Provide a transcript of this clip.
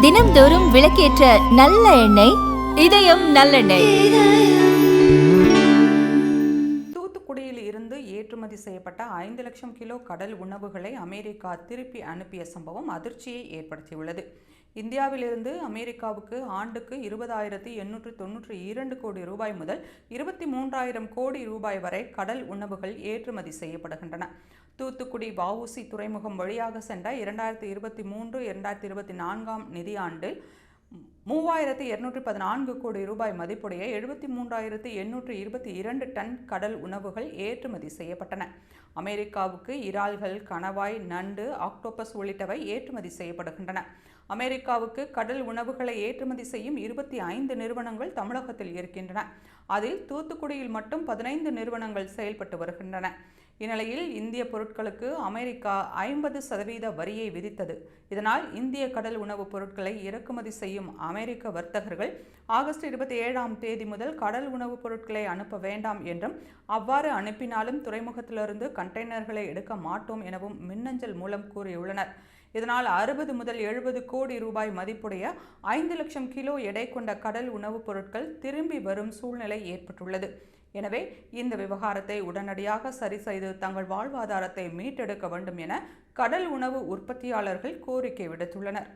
தினம்தோறும் விளக்கேற்ற நல்ல எண்ணெய் இதயம் நல்லெண்ணெய். தூத்துக்குடியில் இருந்து ஏற்றுமதி செய்யப்பட்ட 5 லட்சம் கிலோ கடல் உணவுகளை அமெரிக்கா திருப்பி அனுப்பிய சம்பவம் அதிர்ச்சியை ஏற்படுத்தியுள்ளது. இந்தியாவிலிருந்து அமெரிக்காவுக்கு ஆண்டுக்கு 20,892 கோடி ரூபாய் முதல் 23,000 கோடி ரூபாய் வரை கடல் உணவுகள் ஏற்றுமதி செய்யப்படுகின்றன. தூத்துக்குடி வஉசி துறைமுகம் வழியாக சென்ற 2023-2024 நிதியாண்டில் 3,214 கோடி ரூபாய் மதிப்புடைய 73,822 டன் கடல் உணவுகள் ஏற்றுமதி செய்யப்பட்டன. அமெரிக்காவுக்கு இறால்கள், கணவாய், நண்டு, ஆக்டோபஸ் உள்ளிட்டவை ஏற்றுமதி செய்யப்படுகின்றன. அமெரிக்காவுக்கு கடல் உணவுகளை ஏற்றுமதி செய்யும் 25 நிறுவனங்கள் தமிழகத்தில் இருக்கின்றன. அதில் தூத்துக்குடியில் மட்டும் 15 நிறுவனங்கள் செயல்பட்டு வருகின்றன. இந்நிலையில் இந்திய பொருட்களுக்கு அமெரிக்கா 50% வரியை விதித்தது. இதனால் இந்திய கடல் உணவுப் பொருட்களை இறக்குமதி செய்யும் அமெரிக்க வர்த்தகர்கள் ஆகஸ்ட் 27ஆம் தேதி முதல் கடல் உணவுப் பொருட்களை அனுப்ப வேண்டாம் என்றும், அவ்வாறு அனுப்பினாலும் துறைமுகத்திலிருந்து கண்டெய்னர்களை எடுக்க மாட்டோம் எனவும் மின்னஞ்சல் மூலம் கூறியுள்ளனர். இதனால் 60 முதல் 70 கோடி ரூபாய் மதிப்புடைய 5 லட்சம் கிலோ எடை கொண்ட கடல் உணவுப் பொருட்கள் திரும்பி வரும் சூழ்நிலை ஏற்பட்டுள்ளது. எனவே இந்த விவகாரத்தை உடனடியாக சரி செய்து தங்கள் வாழ்வாதாரத்தை மீட்டெடுக்க வேண்டும் என கடல் உணவு உற்பத்தியாளர்கள் கோரிக்கை விடுத்துள்ளனர்.